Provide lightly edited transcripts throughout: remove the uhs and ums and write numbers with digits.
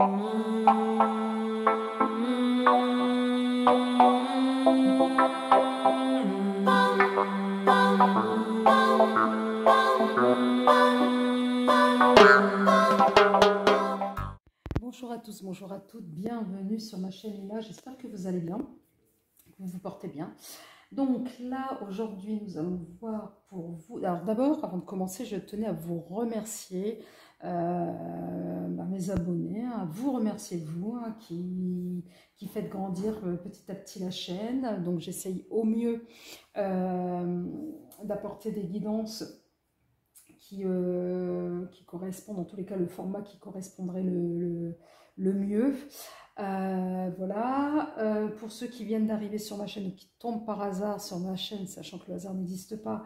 Bonjour à tous, bonjour à toutes, bienvenue sur ma chaîne Lila, j'espère que vous allez bien, que vous vous portez bien. Donc là, aujourd'hui, nous allons voir pour vous... Alors d'abord, avant de commencer, je tenais à vous remercier, mes abonnés, à vous remercier vous, qui faites grandir petit à petit la chaîne. Donc j'essaye au mieux d'apporter des guidances qui correspondent, en tous les cas le format qui correspondrait le mieux. Voilà, pour ceux qui viennent d'arriver sur ma chaîne ou qui tombent par hasard sur ma chaîne, sachant que le hasard n'existe pas,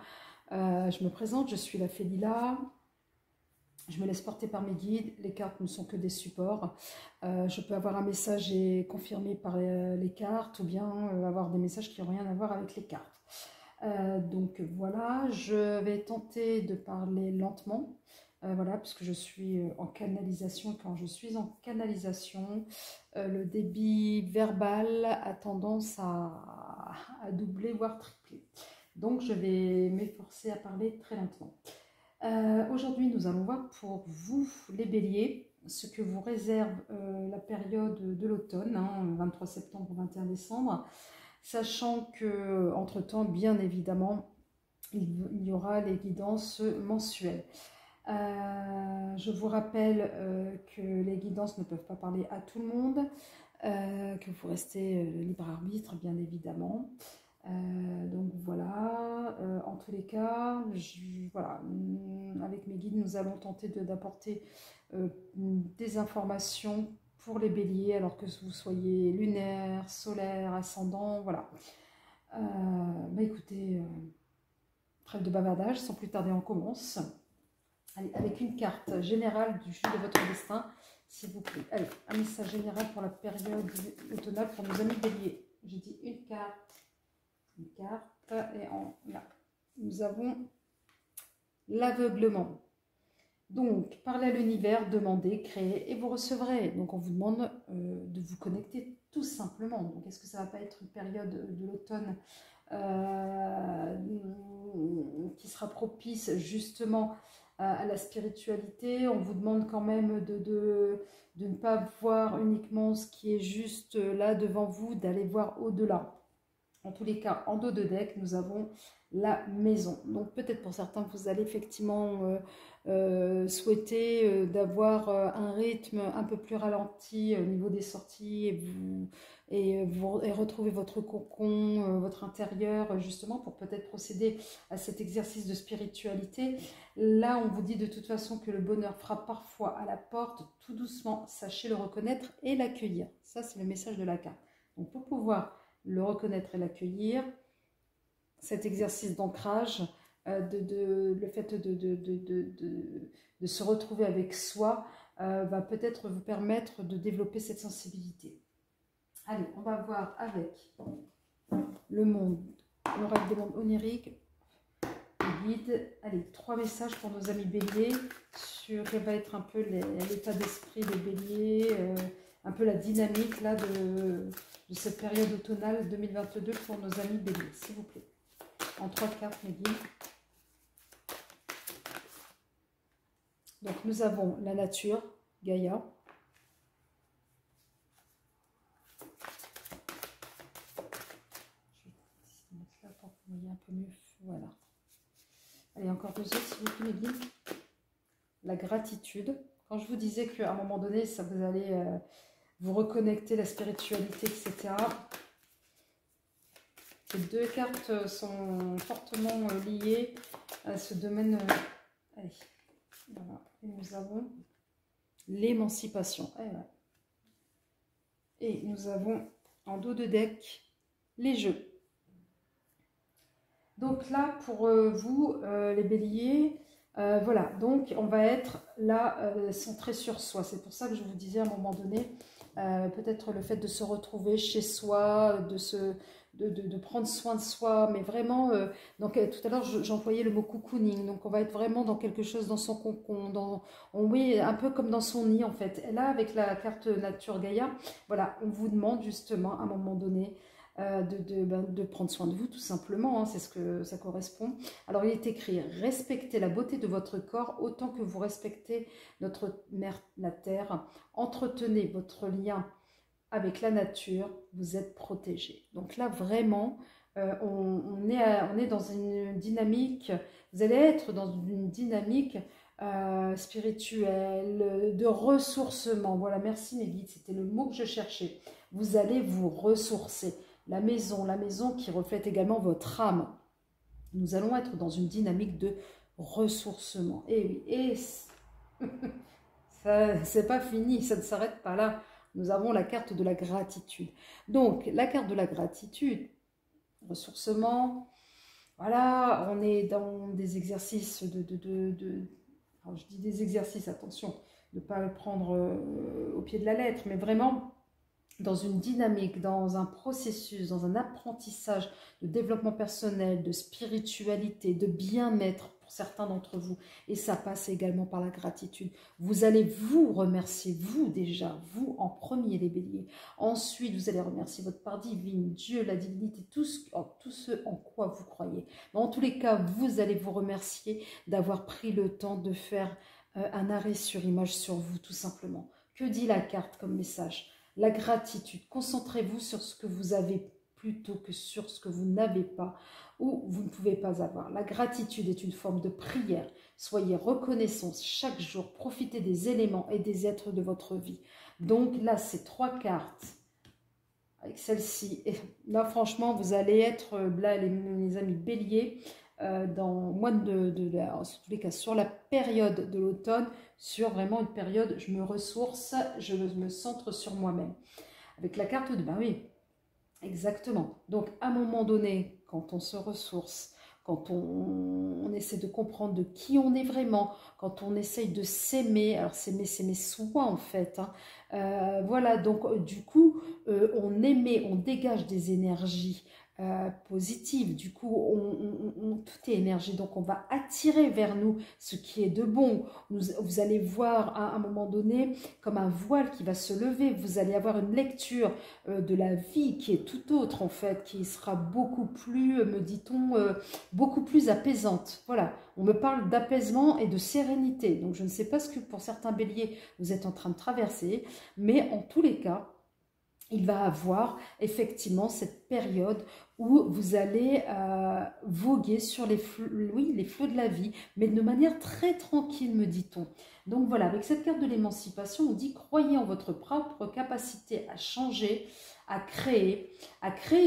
je me présente, je suis la Fée Lila. Je me laisse porter par mes guides, les cartes ne sont que des supports. Je peux avoir un message et confirmé par les cartes, ou bien avoir des messages qui n'ont rien à voir avec les cartes. Donc voilà, je vais tenter de parler lentement, voilà, puisque je suis en canalisation. Quand je suis en canalisation, le débit verbal a tendance à doubler, voire tripler. Donc je vais m'efforcer à parler très lentement. Aujourd'hui, nous allons voir pour vous, les béliers, ce que vous réserve la période de l'automne, 23 septembre, 21 décembre. Sachant que, entre-temps, bien évidemment, il y aura les guidances mensuelles. Je vous rappelle que les guidances ne peuvent pas parler à tout le monde, que vous restez libre arbitre, bien évidemment. Donc voilà, en tous les cas, voilà, avec mes guides, nous allons tenter d'apporter des informations pour les béliers, alors que vous soyez lunaire, solaire, ascendant, voilà. Écoutez, trêve de bavardage, sans plus tarder on commence. Allez, avec une carte générale du jeu de votre destin, s'il vous plaît. Allez, un message général pour la période automnale pour nos amis béliers. J'ai dit une carte, et là, nous avons l'aveuglement. Donc, parlez à l'univers, demandez, créez et vous recevrez. Donc, on vous demande de vous connecter tout simplement. Donc, est-ce que ça ne va pas être une période de l'automne qui sera propice justement à la spiritualité? On vous demande quand même de ne pas voir uniquement ce qui est juste là devant vous, d'aller voir au-delà. En tous les cas, en dos de deck, nous avons la maison. Donc peut-être pour certains, vous allez effectivement souhaiter d'avoir un rythme un peu plus ralenti au niveau des sorties et retrouver votre cocon, votre intérieur, justement pour peut-être procéder à cet exercice de spiritualité. Là, on vous dit de toute façon que le bonheur frappe parfois à la porte, tout doucement, sachez le reconnaître et l'accueillir. Ça, c'est le message de la carte. Donc pour pouvoir le reconnaître et l'accueillir, cet exercice d'ancrage, le fait de se retrouver avec soi va peut-être vous permettre de développer cette sensibilité. Allez, on va voir avec le monde, l'oracle des mondes oniriques, les guides. Allez, 3 messages pour nos amis béliers sur quel va être un peu l'état d'esprit des béliers, un peu la dynamique là de cette période automnale 2022 pour nos amis béliers, s'il vous plaît. En 3 cartes, mes guides. Donc, nous avons la nature, Gaïa. Je vais mettre là pour que vous voyez un peu mieux. Voilà. Allez, encore 2 autres, s'il vous plaît, mes guides. La gratitude. Quand je vous disais qu'à un moment donné, ça vous allez vous reconnecter, la spiritualité, etc. Ces 2 cartes sont fortement liées à ce domaine. Allez, voilà. Et nous avons l'émancipation. Et nous avons en dos de deck les jeux. Donc là, pour vous, les béliers, voilà. Donc on va être là centré sur soi. C'est pour ça que je vous disais à un moment donné, peut-être le fait de se retrouver chez soi, de prendre soin de soi, mais vraiment, donc, tout à l'heure j'employais le mot cocooning, donc on va être vraiment dans quelque chose dans son cocon, oui, un peu comme dans son nid en fait. Et là, avec la carte Nature Gaïa, voilà, on vous demande justement à un moment donné de prendre soin de vous tout simplement, hein, c'est ce que ça correspond. Alors il est écrit: respectez la beauté de votre corps autant que vous respectez notre mère, la terre, entretenez votre lien avec la nature, vous êtes protégé. Donc là vraiment, on est dans une dynamique, vous allez être dans une dynamique spirituelle, de ressourcement. Voilà, merci mes guides, c'était le mot que je cherchais. Vous allez vous ressourcer. La maison qui reflète également votre âme. Nous allons être dans une dynamique de ressourcement. Et oui, et ça, c'est pas fini, ça ne s'arrête pas là. Nous avons la carte de la gratitude. Donc, la carte de la gratitude, ressourcement, voilà, on est dans des exercices alors je dis des exercices, attention, de ne pas le prendre au pied de la lettre, mais vraiment dans une dynamique, dans un processus, dans un apprentissage de développement personnel, de spiritualité, de bien-être pour certains d'entre vous. Et ça passe également par la gratitude. Vous allez vous remercier, vous déjà, vous en premier les béliers. Ensuite, vous allez remercier votre part divine, Dieu, la divinité, tout ce en quoi vous croyez. Mais en tous les cas, vous allez vous remercier d'avoir pris le temps de faire un arrêt sur image sur vous, tout simplement. Que dit la carte comme message ? La gratitude, concentrez-vous sur ce que vous avez plutôt que sur ce que vous n'avez pas ou vous ne pouvez pas avoir. La gratitude est une forme de prière. Soyez reconnaissants chaque jour. Profitez des éléments et des êtres de votre vie. Donc là, ces 3 cartes, avec celle-ci, là franchement, vous allez être, là les amis béliers, dans mois en tous les cas, sur la période de l'automne, sur vraiment une période, je me ressource, je me centre sur moi-même. Avec la carte de, ben oui, exactement. Donc, à un moment donné, quand on se ressource, quand on essaie de comprendre de qui on est vraiment, quand on essaye de s'aimer, alors s'aimer soi en fait, hein. Voilà, donc du coup, on dégage des énergies positive. Du coup, tout est énergie, donc on va attirer vers nous ce qui est de bon. Vous allez voir à un moment donné comme un voile qui va se lever. Vous allez avoir une lecture de la vie qui est tout autre en fait, qui sera beaucoup plus, me dit-on, beaucoup plus apaisante. Voilà, on me parle d'apaisement et de sérénité. Donc je ne sais pas ce que pour certains béliers vous êtes en train de traverser, mais en tous les cas, il va avoir effectivement cette période où vous allez voguer sur les flots, oui, les flots de la vie, mais de manière très tranquille, me dit-on. Donc voilà, avec cette carte de l'émancipation, on dit: croyez en votre propre capacité à changer, à créer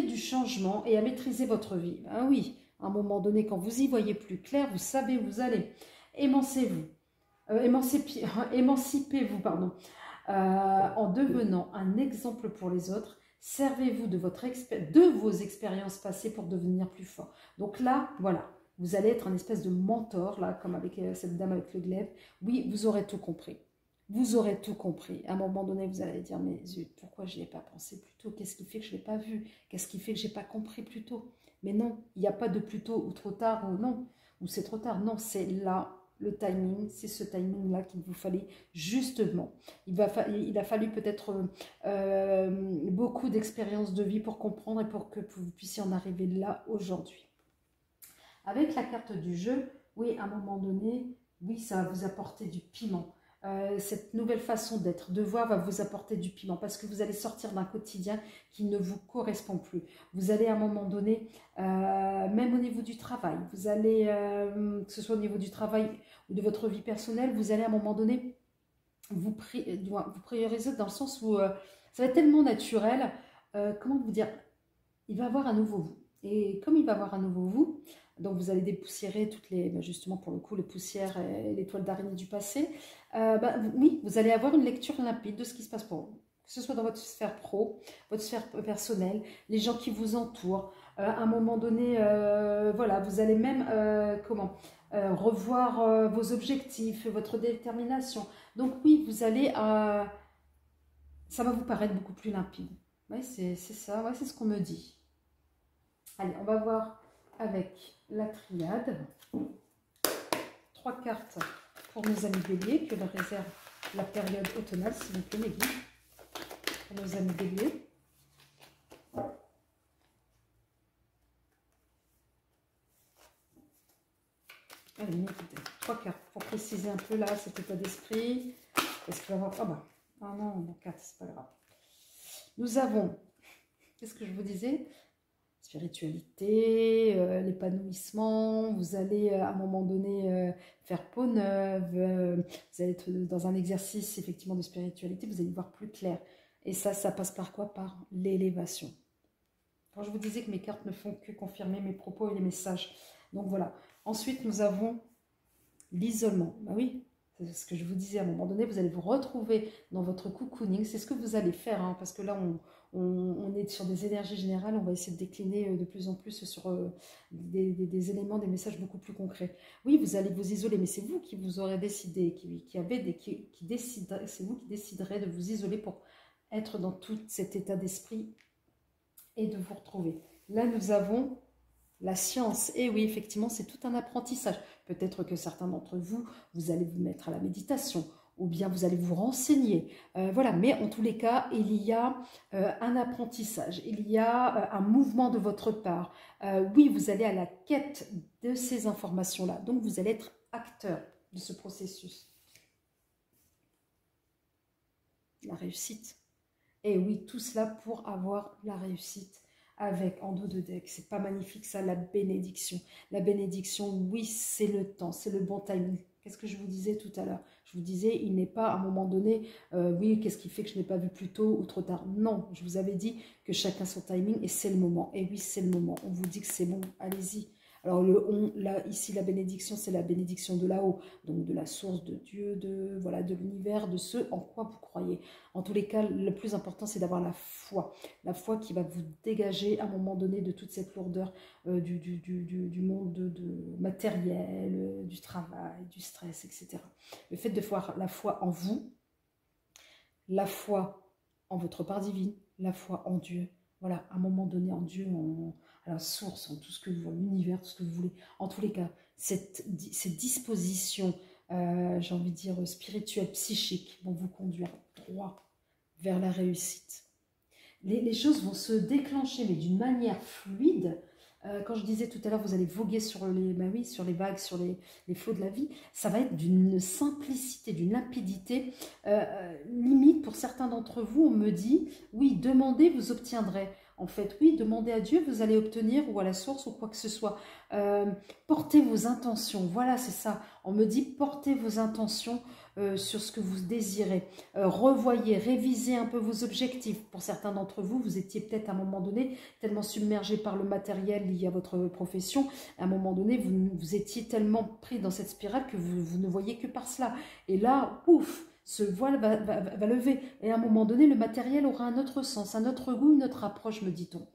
du changement et à maîtriser votre vie. Ben oui, à un moment donné, quand vous y voyez plus clair, vous savez où vous allez. Émancipez-vous, émancipez-vous, pardon. En devenant un exemple pour les autres, servez-vous de vos expériences passées pour devenir plus fort. Donc là, voilà, vous allez être un espèce de mentor, là, comme avec cette dame avec le glaive. Oui, vous aurez tout compris. Vous aurez tout compris. À un moment donné, vous allez dire: mais zut, pourquoi je n'y ai pas pensé plus tôt? Qu'est-ce qui fait que je ne l'ai pas vu? Qu'est-ce qui fait que je n'ai pas compris plus tôt? Mais non, il n'y a pas de plus tôt ou trop tard, ou non, ou c'est trop tard. Non, c'est là. Le timing, c'est ce timing-là qu'il vous fallait justement. Il a fallu peut-être beaucoup d'expériences de vie pour comprendre et pour que vous puissiez en arriver là aujourd'hui. Avec la carte du jeu, oui, à un moment donné, oui, ça va vous apporter du piment. Cette nouvelle façon d'être, de voir, va vous apporter du piment parce que vous allez sortir d'un quotidien qui ne vous correspond plus. Vous allez à un moment donné, même au niveau du travail, vous allez, que ce soit au niveau du travail ou de votre vie personnelle, vous allez à un moment donné vous prioriser dans le sens où ça va être tellement naturel, comment vous dire, il va avoir un nouveau vous. Et comme il va avoir un nouveau vous, donc vous allez dépoussiérer toutes les, justement pour le coup, les poussières et les toiles d'araignée du passé. Oui, vous allez avoir une lecture limpide de ce qui se passe pour vous. Que ce soit dans votre sphère pro, votre sphère personnelle, les gens qui vous entourent. À un moment donné, voilà, vous allez même, revoir vos objectifs, votre détermination. Donc oui, vous allez, ça va vous paraître beaucoup plus limpide. Oui, c'est ça, ouais, c'est ce qu'on me dit. Allez, on va voir avec la triade. 3 cartes pour nos amis béliers, que leur réserve la période automnale, s'il vous plaît, mes guides. Pour nos amis béliers. Allez, écoutez, 3 cartes pour préciser un peu là cet état d'esprit. Est-ce qu'il va y avoir... Ah bah, ah non, bon, 4, c'est pas grave. Nous avons, qu'est-ce que je vous disais? Spiritualité, l'épanouissement, vous allez à un moment donné faire peau neuve, vous allez être dans un exercice effectivement de spiritualité, vous allez voir plus clair. Et ça passe par quoi? Par l'élévation. Quand je vous disais que mes cartes ne font que confirmer mes propos et les messages. Donc voilà. Ensuite, nous avons l'isolement. Bah oui, c'est ce que je vous disais, à un moment donné, vous allez vous retrouver dans votre cocooning. C'est ce que vous allez faire, hein, parce que là, on est sur des énergies générales. On va essayer de décliner de plus en plus sur des éléments, des messages beaucoup plus concrets. Oui, vous allez vous isoler, mais c'est vous qui vous aurez décidé, c'est vous qui déciderez de vous isoler pour être dans tout cet état d'esprit et de vous retrouver. Là, nous avons... la science, et oui, effectivement, c'est tout un apprentissage. Peut-être que certains d'entre vous, vous allez vous mettre à la méditation, ou bien vous allez vous renseigner. Voilà, mais en tous les cas, il y a un apprentissage, il y a un mouvement de votre part. Oui, vous allez à la quête de ces informations-là, donc vous allez être acteur de ce processus. La réussite. Et oui, tout cela pour avoir la réussite. Avec en dos de deck, c'est pas magnifique ça, la bénédiction. La bénédiction, oui, c'est le temps, c'est le bon timing. Qu'est-ce que je vous disais tout à l'heure? Je vous disais, il n'est pas à un moment donné, oui, qu'est-ce qui fait que je n'ai pas vu plus tôt ou trop tard? Non, je vous avais dit que chacun son timing et c'est le moment. Et oui, c'est le moment. On vous dit que c'est bon, allez-y. Alors le on, là, ici, la bénédiction, c'est la bénédiction de là-haut, donc de la source de Dieu, voilà, de l'univers, de ce en quoi vous croyez. En tous les cas, le plus important, c'est d'avoir la foi qui va vous dégager à un moment donné de toute cette lourdeur du monde matériel, du travail, du stress, etc. Le fait de voir la foi en vous, la foi en votre part divine, la foi en Dieu, voilà, à un moment donné en Dieu, à la source, en tout ce que vous, l'univers, tout ce que vous voulez. En tous les cas, cette disposition, j'ai envie de dire spirituelle, psychique, vont vous conduire droit vers la réussite. Les choses vont se déclencher, mais d'une manière fluide. Quand je disais tout à l'heure, vous allez voguer sur les, bah oui, sur les vagues, sur les flots de la vie. Ça va être d'une simplicité, d'une limpidité. Limite, pour certains d'entre vous, on me dit, oui, demandez, vous obtiendrez. En fait, oui, demandez à Dieu, vous allez obtenir, ou à la source, ou quoi que ce soit. Portez vos intentions, voilà, c'est ça. On me dit, portez vos intentions sur ce que vous désirez. Revoyez, révisez un peu vos objectifs. Pour certains d'entre vous, vous étiez peut-être à un moment donné tellement submergé par le matériel lié à votre profession. À un moment donné, vous étiez tellement pris dans cette spirale que vous ne voyez que par cela. Et là, ouf, ce voile va lever. Et à un moment donné, le matériel aura un autre sens, un autre goût, une autre approche, me dit-on.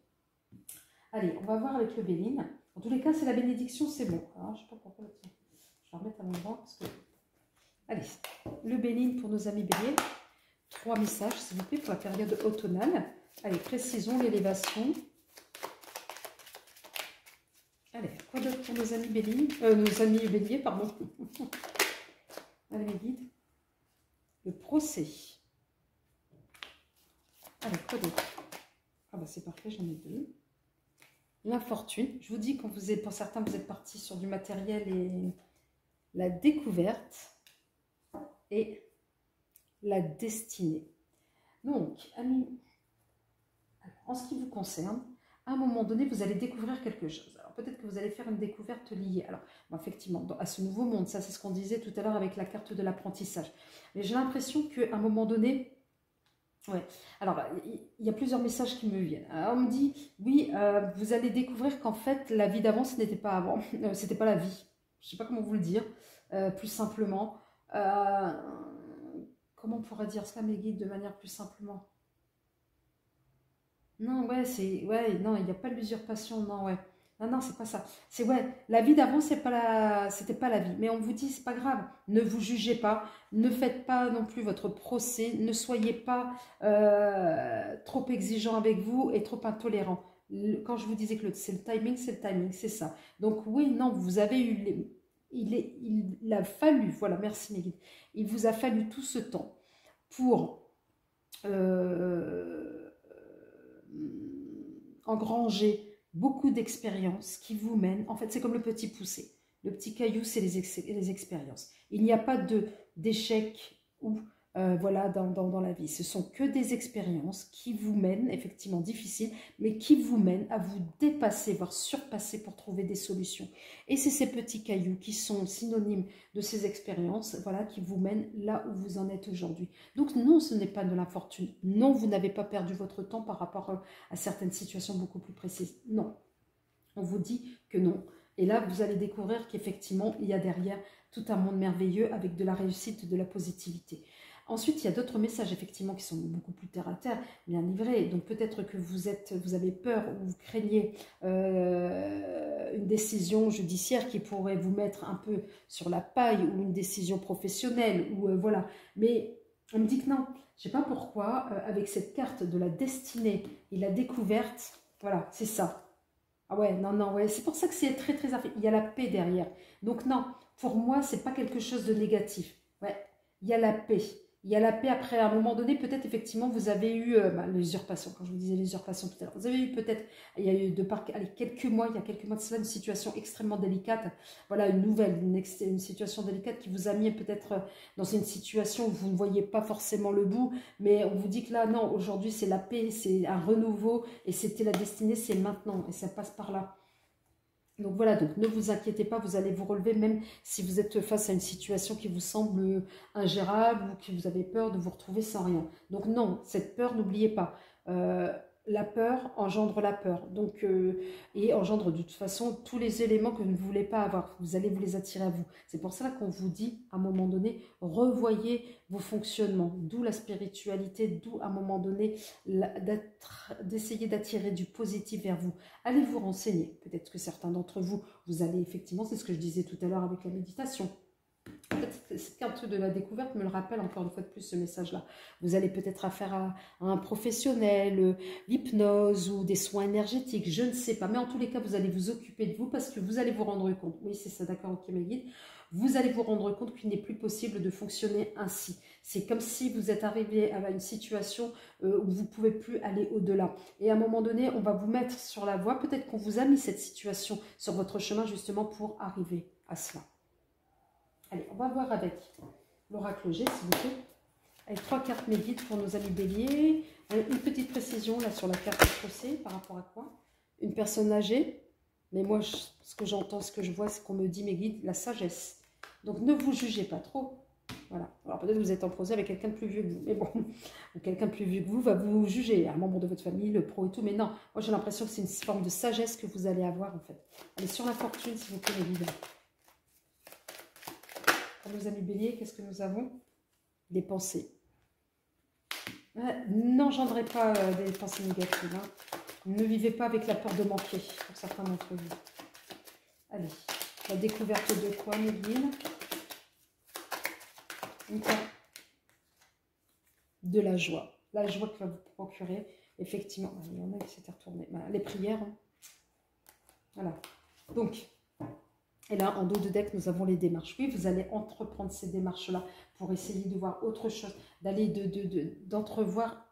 Allez, on va voir avec le Béline. En tous les cas, c'est la bénédiction, c'est bon. Alors, je ne sais pas pourquoi. Je vais remettre à l'endroit parce que... Allez, le Béline pour nos amis béliers. 3 messages, s'il vous plaît, pour la période automnale. Allez, précisons l'élévation. Allez, quoi d'autre pour nos amis béliers? Nos amis béliers, pardon. Allez, mes guides. Le procès. Allez, quoi d'autre? Ah bah c'est parfait, j'en ai 2. L'infortune. Je vous dis, quand vous êtes, pour certains, vous êtes partis sur du matériel et la découverte et la destinée. Donc, amis, en ce qui vous concerne, à un moment donné, vous allez découvrir quelque chose. Alors, peut-être que vous allez faire une découverte liée. Alors, bon, effectivement, à ce nouveau monde, ça, c'est ce qu'on disait tout à l'heure avec la carte de l'apprentissage. Mais j'ai l'impression qu'à un moment donné, ouais. Alors, il y a plusieurs messages qui me viennent. Alors, on me dit, oui, vous allez découvrir qu'en fait, la vie d'avant, ce n'était pas avant. C'était pas la vie. Je ne sais pas comment vous le dire, plus simplement. Comment on pourrait dire cela, mes guides, de manière plus simplement? Non, ouais, c'est... Ouais, non, il n'y a pas l'usurpation, non, ouais. Non, non, c'est pas ça. C'est, ouais, la vie d'avant, c'était pas la vie. Mais on vous dit, c'est pas grave. Ne vous jugez pas. Ne faites pas non plus votre procès. Ne soyez pas trop exigeant avec vous et trop intolérant. Quand je vous disais que c'est le timing, c'est ça. Donc oui, non, vous avez eu... Il a fallu, voilà, merci mes guides, il vous a fallu tout ce temps pour engranger beaucoup d'expériences qui vous mènent, en fait c'est comme le petit poussé, le petit caillou c'est les expériences. Il n'y a pas d'échec ou voilà, dans la vie. Ce sont que des expériences qui vous mènent, effectivement difficiles, mais qui vous mènent à vous dépasser, voire surpasser pour trouver des solutions. Et c'est ces petits cailloux qui sont synonymes de ces expériences, voilà, qui vous mènent là où vous en êtes aujourd'hui. Donc non, ce n'est pas de l'infortune. Non, vous n'avez pas perdu votre temps par rapport à certaines situations beaucoup plus précises. Non, on vous dit que non. Et là, vous allez découvrir qu'effectivement, il y a derrière tout un monde merveilleux avec de la réussite, de la positivité. Ensuite, il y a d'autres messages, effectivement, qui sont beaucoup plus terre-à-terre, bien livrés. Donc, peut-être que vous avez peur ou vous craignez une décision judiciaire qui pourrait vous mettre un peu sur la paille ou une décision professionnelle. Ou voilà. Mais on me dit que non. Je ne sais pas pourquoi, avec cette carte de la destinée et la découverte, voilà, c'est ça. Ah ouais, non, non, ouais. C'est pour ça que c'est très, très... Il y a la paix derrière. Donc, non, pour moi, ce n'est pas quelque chose de négatif. Ouais, il y a la paix. Il y a la paix après, à un moment donné, peut-être effectivement, vous avez eu l'usurpation, quand je vous disais l'usurpation tout à l'heure, vous avez eu peut-être, il y a eu quelques mois, il y a quelques mois de cela, une situation extrêmement délicate, voilà, une nouvelle, une situation délicate qui vous a mis peut-être dans une situation où vous ne voyez pas forcément le bout, mais on vous dit que là, non, aujourd'hui, c'est la paix, c'est un renouveau, et c'était la destinée, c'est maintenant, et ça passe par là. Donc voilà, donc ne vous inquiétez pas, vous allez vous relever même si vous êtes face à une situation qui vous semble ingérable ou que vous avez peur de vous retrouver sans rien. Donc non, cette peur, n'oubliez pas, la peur engendre la peur. Donc, et engendre de toute façon tous les éléments que vous ne voulez pas avoir. Vous allez vous les attirer à vous. C'est pour ça qu'on vous dit, à un moment donné, revoyez vos fonctionnements. D'où la spiritualité, d'où à un moment donné, d'essayer d'attirer du positif vers vous. Allez vous renseigner. Peut-être que certains d'entre vous, vous allez effectivement, c'est ce que je disais tout à l'heure avec la méditation. Cette carte de la découverte me le rappelle encore une fois de plus, ce message-là. Vous allez peut-être affaire à un professionnel, l'hypnose ou des soins énergétiques, je ne sais pas. Mais en tous les cas, vous allez vous occuper de vous parce que vous allez vous rendre compte. Oui, c'est ça, d'accord, ok, mes guides. Vous allez vous rendre compte qu'il n'est plus possible de fonctionner ainsi. C'est comme si vous êtes arrivé à une situation où vous ne pouvez plus aller au-delà. Et à un moment donné, on va vous mettre sur la voie. Peut-être qu'on vous a mis cette situation sur votre chemin justement pour arriver à cela. Allez, on va voir avec l'oracle G, s'il vous plaît. Avec 3 cartes mes guides pour nos amis béliers. Une petite précision là sur la carte procès, par rapport à quoi? Une personne âgée. Mais moi, ce que j'entends, ce que je vois, c'est qu'on me dit, mes guides, la sagesse. Donc, ne vous jugez pas trop. Voilà. Alors, peut-être que vous êtes en procès avec quelqu'un de plus vieux que vous. Mais bon, quelqu'un de plus vieux que vous va vous juger. Un membre de votre famille, le pro et tout. Mais non, moi, j'ai l'impression que c'est une forme de sagesse que vous allez avoir, en fait. Allez, sur la fortune, s'il vous plaît, mes guides. Pour nos amis béliers, qu'est-ce que nous avons? Des pensées. N'engendrez pas des pensées négatives. Hein. Ne vivez pas avec la peur de manquer, pour certains d'entre vous. Allez, la découverte de quoi, mes guides? De la joie. La joie que va vous procurer, effectivement. Il y en a qui s'étaient retournés. Voilà, les prières. Hein. Voilà. Donc... Et là, en dos de deck, nous avons les démarches. Oui, vous allez entreprendre ces démarches-là pour essayer de voir autre chose, d'aller d'entrevoir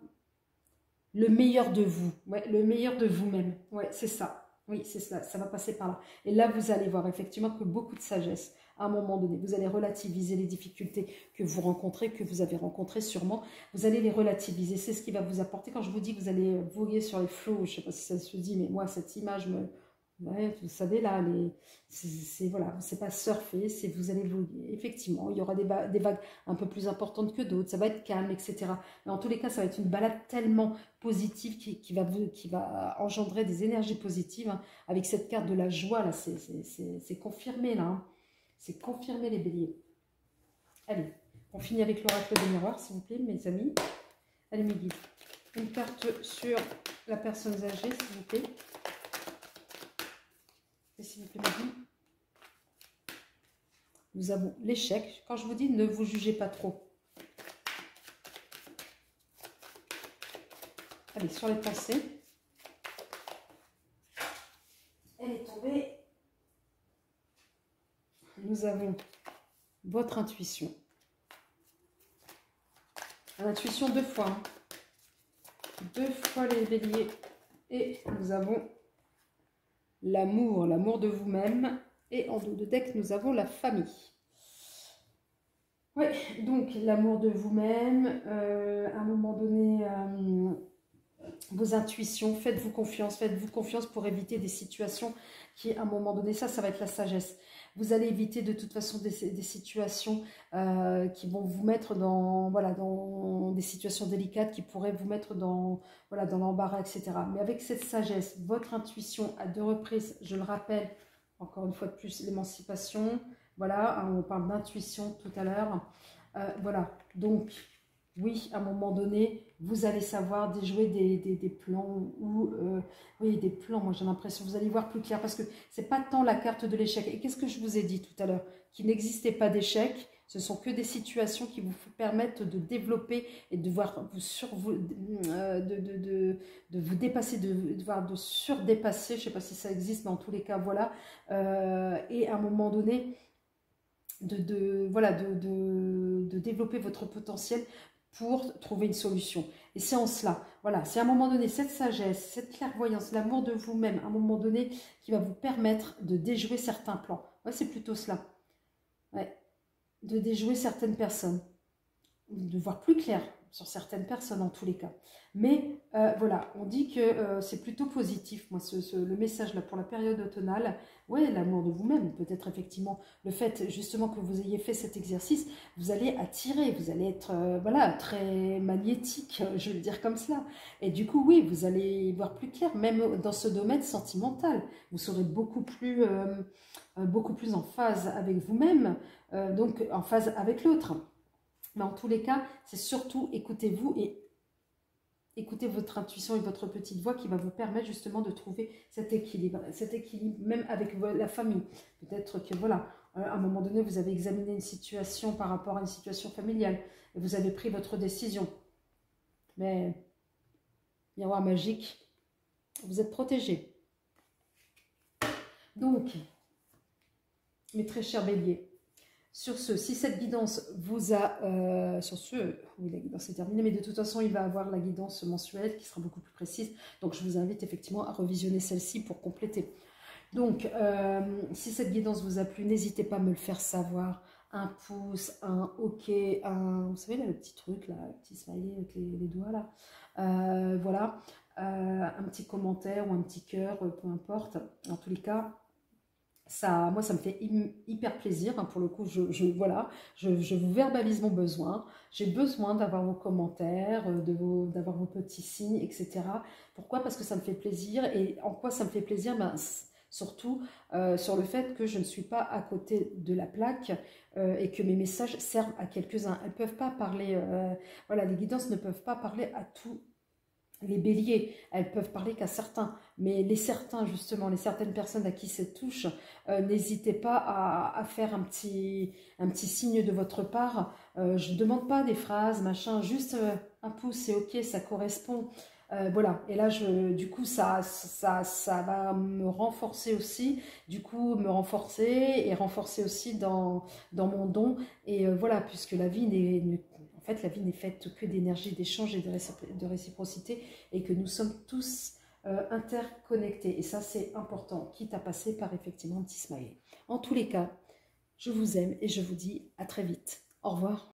le meilleur de vous, ouais, le meilleur de vous-même. Ouais, c'est ça. Oui, c'est ça. Ça va passer par là. Et là, vous allez voir effectivement que beaucoup de sagesse, à un moment donné, vous allez relativiser les difficultés que vous rencontrez, que vous avez rencontrées sûrement. Vous allez les relativiser. C'est ce qui va vous apporter. Quand je vous dis que vous allez voguer sur les flots, je ne sais pas si ça se dit, mais moi, cette image me... Ouais, vous savez, là, voilà, c'est pas surfer, c'est vous allez voguer. Effectivement, il y aura des vagues un peu plus importantes que d'autres, ça va être calme, etc. Mais en tous les cas, ça va être une balade tellement positive qui va engendrer des énergies positives. Hein. Avec cette carte de la joie, là, c'est confirmé, là. Hein. C'est confirmé, les béliers. Allez, on finit avec l'oracle des miroirs, s'il vous plaît, mes amis. Allez, mes guides. Une carte sur la personne âgée, s'il vous plaît. Et s'il vous plaît, nous avons l'échec. Quand je vous dis, ne vous jugez pas trop. Allez, sur les pensées. nous avons votre intuition. L'intuition 2 fois. Hein. 2 fois les béliers. Et nous avons l'amour, l'amour de vous-même. Et en dos de deck, nous avons la famille. Oui, donc l'amour de vous-même, à un moment donné, vos intuitions, faites-vous confiance pour éviter des situations qui, à un moment donné, ça va être la sagesse. Vous allez éviter de toute façon des situations qui vont vous mettre dans, voilà, dans des situations délicates, qui pourraient vous mettre dans, voilà, dans l'embarras, etc. Mais avec cette sagesse, votre intuition, à 2 reprises, je le rappelle, encore une fois de plus, l'émancipation, voilà, hein, on parle d'intuition tout à l'heure, voilà, donc... Oui, à un moment donné, vous allez savoir déjouer des plans ou oui, des plans. Moi, j'ai l'impression que vous allez voir plus clair parce que c'est pas tant la carte de l'échec. Et qu'est-ce que je vous ai dit tout à l'heure? Qu'il n'existait pas d'échec. Ce sont que des situations qui vous permettent de développer et de voir de vous dépasser, de surdépasser. Je ne sais pas si ça existe, mais en tous les cas, voilà. Et à un moment donné, voilà, de développer votre potentiel pour trouver une solution. Et c'est en cela, voilà, c'est à un moment donné cette sagesse, cette clairvoyance, l'amour de vous-même, à un moment donné qui va vous permettre de déjouer certains plans. Ouais, c'est plutôt cela. Ouais. De déjouer certaines personnes, de voir plus clair sur certaines personnes en tous les cas. Mais voilà, on dit que c'est plutôt positif, moi, le message là pour la période automnale. Ouais, l'amour de vous-même, peut-être effectivement le fait justement que vous ayez fait cet exercice, vous allez attirer, vous allez être voilà, très magnétique, je vais le dire comme cela. Et du coup, oui, vous allez voir plus clair, même dans ce domaine sentimental. Vous serez beaucoup plus en phase avec vous-même, donc en phase avec l'autre. Mais en tous les cas, c'est surtout écoutez-vous et écoutez votre intuition et votre petite voix qui va vous permettre justement de trouver cet équilibre même avec la famille. Peut-être que voilà, à un moment donné, vous avez examiné une situation par rapport à une situation familiale et vous avez pris votre décision. Mais, miroir magique, vous êtes protégé. Donc, mes très chers béliers, sur ce, si cette guidance vous a... sur ce, oui, la guidance est terminée, mais de toute façon, il va avoir la guidance mensuelle qui sera beaucoup plus précise. Donc, je vous invite effectivement à revisionner celle-ci pour compléter. Donc, si cette guidance vous a plu, n'hésitez pas à me le faire savoir. Un pouce, un OK, vous savez, là, le petit truc, là, le petit smiley avec les doigts, là. Voilà. Un petit commentaire ou un petit cœur, peu importe. En tous les cas... Ça, moi, ça me fait hyper plaisir. Hein, pour le coup, voilà, je vous verbalise mon besoin. J'ai besoin d'avoir vos commentaires, d'avoir vos petits signes, etc. Pourquoi? Parce que ça me fait plaisir. Et en quoi ça me fait plaisir? Ben, surtout sur le fait que je ne suis pas à côté de la plaque et que mes messages servent à quelques-uns. Elles ne peuvent pas parler, voilà, les guidances ne peuvent pas parler à tous. Les béliers, elles peuvent parler qu'à certains, mais les certains, justement, les certaines personnes à qui ça touche, n'hésitez pas à faire un petit signe de votre part. Je ne demande pas des phrases, machin, juste un pouce, c'est ok, ça correspond. Voilà, et là, du coup, ça va me renforcer aussi, du coup, me renforcer et renforcer aussi dans mon don. Et voilà, puisque la vie en fait, la vie n'est faite que d'énergie, d'échange et de réciprocité, et que nous sommes tous interconnectés. Et ça, c'est important, quitte à passer par effectivement un petit smiley. En tous les cas, je vous aime et je vous dis à très vite. Au revoir.